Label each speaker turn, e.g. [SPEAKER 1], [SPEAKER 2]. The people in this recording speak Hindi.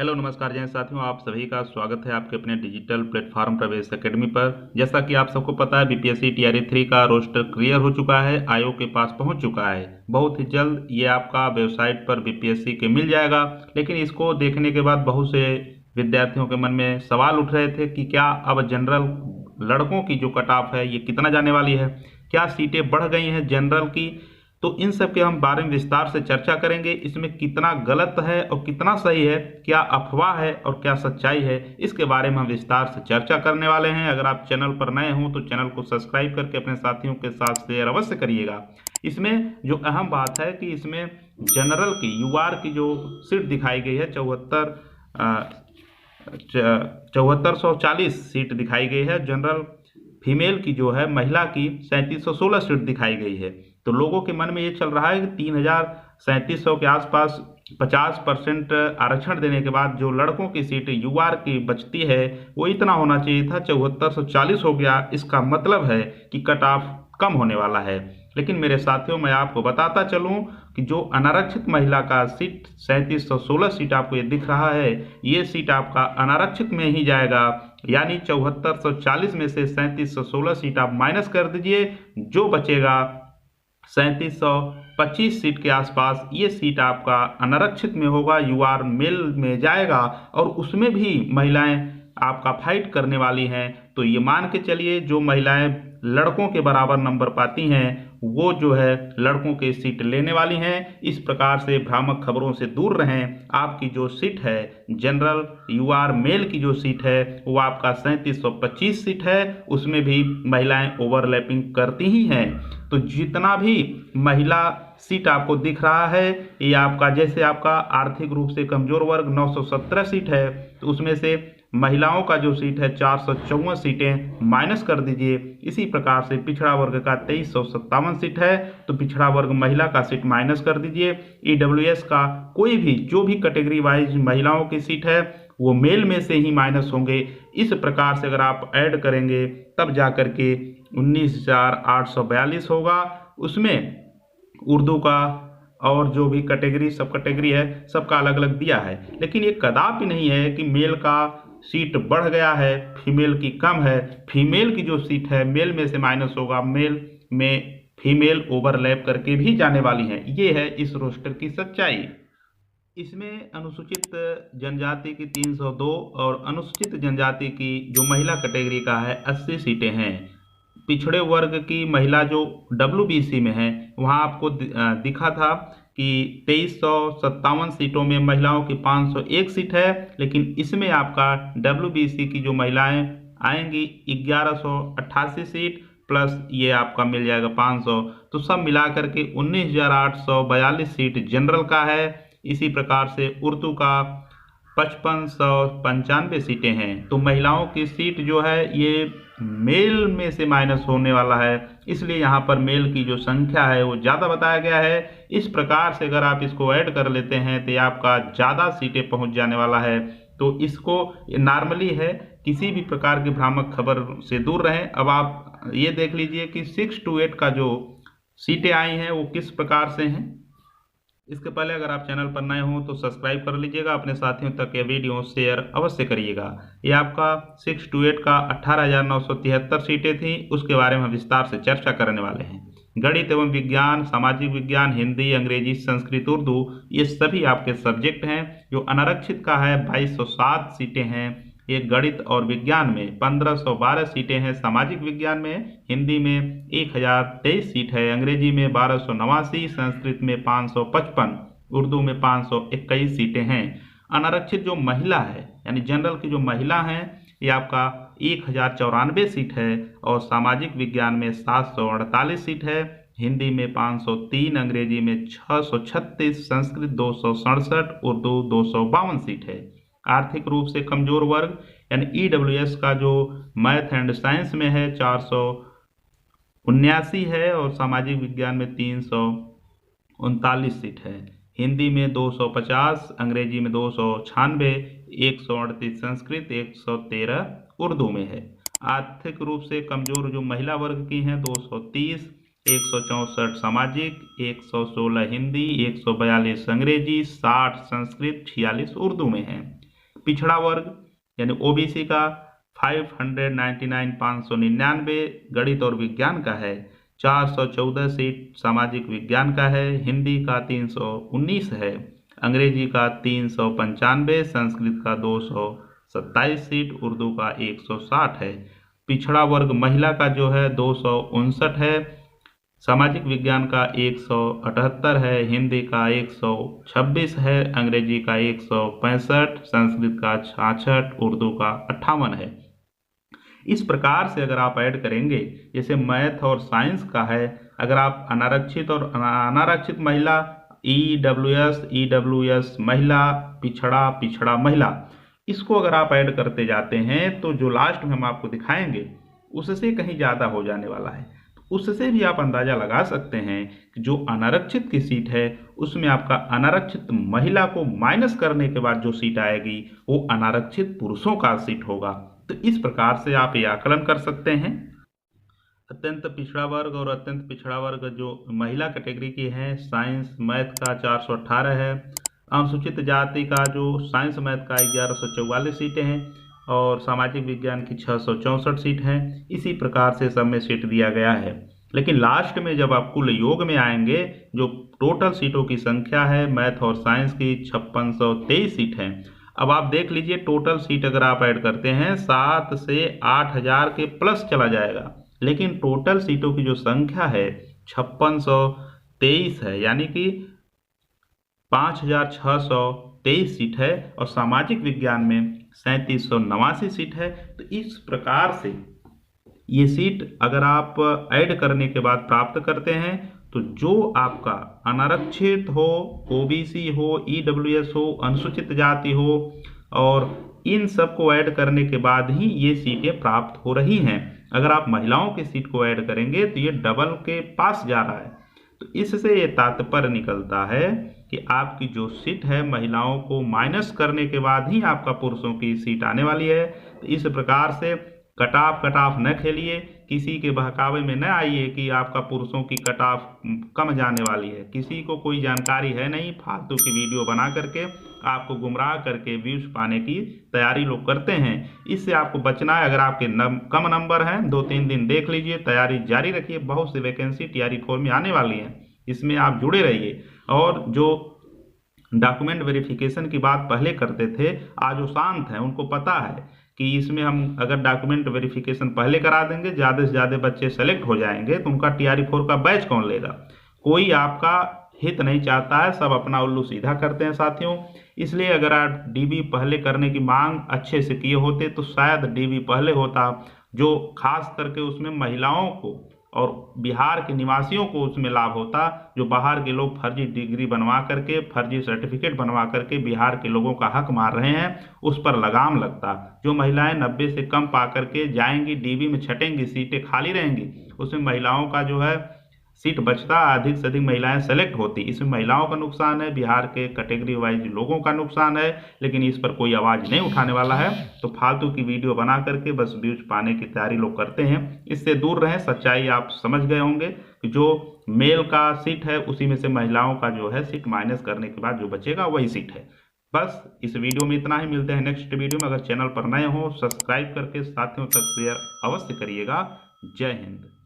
[SPEAKER 1] हेलो नमस्कार जय साथियों, आप सभी का स्वागत है आपके अपने डिजिटल प्लेटफॉर्म प्रवेश एकेडमी पर। जैसा कि आप सबको पता है, बीपीएससी टीआरई 3 का रोस्टर क्लियर हो चुका है, आयोग के पास पहुंच चुका है। बहुत ही जल्द ये आपका वेबसाइट पर बीपीएससी के मिल जाएगा। लेकिन इसको देखने के बाद बहुत से विद्यार्थियों के मन में सवाल उठ रहे थे कि क्या अब जनरल लड़कों की जो कट ऑफ है ये कितना जाने वाली है, क्या सीटें बढ़ गई हैं जनरल की। तो इन सब के हम बारे में विस्तार से चर्चा करेंगे। इसमें कितना गलत है और कितना सही है, क्या अफवाह है और क्या सच्चाई है, इसके बारे में हम विस्तार से चर्चा करने वाले हैं। अगर आप चैनल पर नए हों तो चैनल को सब्सक्राइब करके अपने साथियों के साथ शेयर अवश्य करिएगा। इसमें जो अहम बात है कि इसमें जनरल की यूआर की जो सीट दिखाई गई है 7440 सीट दिखाई गई है। जनरल फीमेल की जो है महिला की 3716 सीट दिखाई गई है। तो लोगों के मन में ये चल रहा है कि 3700 के आसपास 50% आरक्षण देने के बाद जो लड़कों की सीट यूआर की बचती है वो इतना होना चाहिए था, 7440 हो गया। इसका मतलब है कि कट ऑफ कम होने वाला है। लेकिन मेरे साथियों, मैं आपको बताता चलूं कि जो अनारक्षित महिला का सीट 3716 सीट आपको ये दिख रहा है, ये सीट आपका अनारक्षित में ही जाएगा। यानी 7440 में से 3716 सीट आप माइनस कर दीजिए, जो बचेगा 3725 सीट के आसपास ये सीट आपका अनारक्षित में होगा, यूआर मेल में जाएगा। और उसमें भी महिलाएं आपका फाइट करने वाली हैं। तो ये मान के चलिए जो महिलाएं लड़कों के बराबर नंबर पाती हैं वो जो है लड़कों के सीट लेने वाली हैं। इस प्रकार से भ्रामक खबरों से दूर रहें। आपकी जो सीट है जनरल यूआर मेल की जो सीट है वो आपका 3725 सीट है, उसमें भी महिलाएं ओवरलैपिंग करती ही हैं। तो जितना भी महिला सीट आपको दिख रहा है ये आपका, जैसे आपका आर्थिक रूप से कमजोर वर्ग 917 सीट है, तो उसमें से महिलाओं का जो सीट है 454 सीटें माइनस कर दीजिए। इसी प्रकार से पिछड़ा वर्ग का 2357 सीट है, तो पिछड़ा वर्ग महिला का सीट माइनस कर दीजिए। ईडब्ल्यूएस का कोई भी जो भी कैटेगरी वाइज महिलाओं की सीट है वो मेल में से ही माइनस होंगे। इस प्रकार से अगर आप ऐड करेंगे तब जाकर के 19,842 होगा। उसमें उर्दू का और जो भी कैटेगरी सब कैटेगरी है सबका अलग अलग दिया है। लेकिन ये कदापि नहीं है कि मेल का सीट बढ़ गया है फीमेल की कम है। फीमेल की जो सीट है मेल में से माइनस होगा, मेल में फीमेल ओवरलैप करके भी जाने वाली हैं। ये है इस रोस्टर की सच्चाई। इसमें अनुसूचित जनजाति की 302 और अनुसूचित जनजाति की जो महिला कैटेगरी का है 80 सीटें हैं। पिछड़े वर्ग की महिला जो डब्ल्यूबीसी में है वहाँ आपको दिखा था कि 2357 सीटों में महिलाओं की 501 सीट है। लेकिन इसमें आपका डब्ल्यूबीसी की जो महिलाएं आएंगी 1188 सीट प्लस ये आपका मिल जाएगा 500, तो सब मिला करके 19,842 सीट जनरल का है। इसी प्रकार से उर्दू का 5595 सीटें हैं। तो महिलाओं की सीट जो है ये मेल में से माइनस होने वाला है, इसलिए यहाँ पर मेल की जो संख्या है वो ज़्यादा बताया गया है। इस प्रकार से अगर आप इसको ऐड कर लेते हैं तो आपका ज़्यादा सीटें पहुँच जाने वाला है। तो इसको नॉर्मली है, किसी भी प्रकार की भ्रामक खबर से दूर रहें। अब आप ये देख लीजिए कि 6 to 8 का जो सीटें आई हैं वो किस प्रकार से हैं। इसके पहले अगर आप चैनल पर नए हों तो सब्सक्राइब कर लीजिएगा, अपने साथियों तक ये वीडियो शेयर अवश्य करिएगा। ये आपका 6 to 8 का 18,973 सीटें थी, उसके बारे में हम विस्तार से चर्चा करने वाले हैं। गणित एवं विज्ञान, सामाजिक विज्ञान, हिंदी, अंग्रेजी, संस्कृत, उर्दू ये सभी आपके सब्जेक्ट हैं। जो अनारक्षित का है 2207 सीटें हैं। ये गणित और विज्ञान में 1512 सीटें हैं, सामाजिक विज्ञान में हिंदी में 1023 सीट है, अंग्रेजी में 1289, संस्कृत में 555, उर्दू में 521 सीटें हैं। अनारक्षित जो महिला है यानी जनरल की जो महिला हैं ये आपका 1094 सीट है, और सामाजिक विज्ञान में 748 सीट है, हिंदी में 503, अंग्रेजी में 636, संस्कृत 267, उर्दू 252 सीट है। आर्थिक रूप से कमजोर वर्ग यानी ईडब्ल्यूएस का जो मैथ एंड साइंस में है 479 है, और सामाजिक विज्ञान में 339 सीट है, हिंदी में 250, अंग्रेजी में 296, 138 संस्कृत, 113 उर्दू में है। आर्थिक रूप से कमजोर जो महिला वर्ग की हैं 230, 164 सामाजिक, 116 हिंदी, 142 अंग्रेजी, 60 संस्कृत, 46 उर्दू में है। पिछड़ा वर्ग यानी ओबीसी का 599,599, गणित और विज्ञान का है 414 सीट, सामाजिक विज्ञान का है, हिंदी का 319 है, अंग्रेजी का 395, संस्कृत का 227 सीट, उर्दू का 160 है। पिछड़ा वर्ग महिला का जो है 259 है, सामाजिक विज्ञान का 178 है, हिंदी का 126 है, अंग्रेजी का 165, संस्कृत का 66, उर्दू का 58 है। इस प्रकार से अगर आप ऐड करेंगे, जैसे मैथ और साइंस का है, अगर आप अनारक्षित और अनारक्षित महिला, ईडब्ल्यूएस महिला, पिछड़ा महिला, इसको अगर आप ऐड करते जाते हैं तो जो लास्ट में हम आपको दिखाएंगे उससे कहीं ज़्यादा हो जाने वाला है। उससे भी आप अंदाज़ा लगा सकते हैं कि जो अनारक्षित की सीट है उसमें आपका अनारक्षित महिला को माइनस करने के बाद जो सीट आएगी वो अनारक्षित पुरुषों का सीट होगा। तो इस प्रकार से आप ये आकलन कर सकते हैं। अत्यंत पिछड़ा वर्ग और अत्यंत पिछड़ा वर्ग जो महिला कैटेगरी की है, साइंस मैथ का 418 है, अनुसूचित जाति का जो साइंस मैथ का 1144 सीटें हैं और सामाजिक विज्ञान की 664 सीट हैं। इसी प्रकार से सब में सीट दिया गया है। लेकिन लास्ट में जब आप कुल योग में आएंगे, जो टोटल सीटों की संख्या है मैथ और साइंस की 5623 सीट हैं। अब आप देख लीजिए टोटल सीट अगर आप ऐड करते हैं 7 से 8000 के प्लस चला जाएगा, लेकिन टोटल सीटों की जो संख्या है 5623 है, यानी कि 5623 सीट है और सामाजिक विज्ञान में 3789 सीट है। तो इस प्रकार से ये सीट अगर आप ऐड करने के बाद प्राप्त करते हैं तो जो आपका अनारक्षित हो, ओबीसी हो, ईडब्ल्यूएस हो, अनुसूचित जाति हो, और इन सब को ऐड करने के बाद ही ये सीटें प्राप्त हो रही हैं। अगर आप महिलाओं की सीट को ऐड करेंगे तो ये डबल के पास जा रहा है। तो इससे ये तात्पर्य निकलता है कि आपकी जो सीट है महिलाओं को माइनस करने के बाद ही आपका पुरुषों की सीट आने वाली है। तो इस प्रकार से कट ऑफ न खेलिए, किसी के बहकावे में न आइए कि आपका पुरुषों की कट ऑफ कम जाने वाली है। किसी को कोई जानकारी है नहीं, फालतू की वीडियो बना करके आपको गुमराह करके व्यूज पाने की तैयारी लोग करते हैं। इससे आपको बचना है। अगर आपके कम नंबर हैं 2-3 दिन देख लीजिए, तैयारी जारी रखिए। बहुत सी वैकेंसी टीआरई 4 में आने वाली है, इसमें आप जुड़े रहिए। और जो डॉक्यूमेंट वेरिफिकेशन की बात पहले करते थे, आज वो शांत हैं, उनको पता है कि इसमें हम अगर डॉक्यूमेंट वेरिफिकेशन पहले करा देंगे, ज़्यादा से ज़्यादा बच्चे सेलेक्ट हो जाएंगे, तो उनका टीआरई 4 का बैच कौन लेगा। कोई आपका हित नहीं चाहता है, सब अपना उल्लू सीधा करते हैं साथियों। इसलिए अगर आप डीबी पहले करने की मांग अच्छे से किए होते तो शायद डीबी पहले होता, जो खास करके उसमें महिलाओं को और बिहार के निवासियों को उसमें लाभ होता। जो बाहर के लोग फर्जी डिग्री बनवा करके, फर्जी सर्टिफिकेट बनवा करके बिहार के लोगों का हक मार रहे हैं, उस पर लगाम लगता। जो महिलाएं 90 से कम पा करके जाएंगी, डीबी में छटेंगी, सीटें खाली रहेंगी, उसमें महिलाओं का जो है सीट बचता, अधिक से अधिक महिलाएं सेलेक्ट होती। इसमें महिलाओं का नुकसान है, बिहार के कैटेगरी वाइज लोगों का नुकसान है, लेकिन इस पर कोई आवाज़ नहीं उठाने वाला है। तो फालतू की वीडियो बना करके बस व्यूज पाने की तैयारी लोग करते हैं, इससे दूर रहें। सच्चाई आप समझ गए होंगे कि जो मेल का सीट है उसी में से महिलाओं का जो है सीट माइनस करने के बाद जो बचेगा वही सीट है। बस इस वीडियो में इतना ही। मिलते हैं नेक्स्ट वीडियो में। अगर चैनल पर नए हो सब्सक्राइब करके साथियों तक शेयर अवश्य करिएगा। जय हिंद।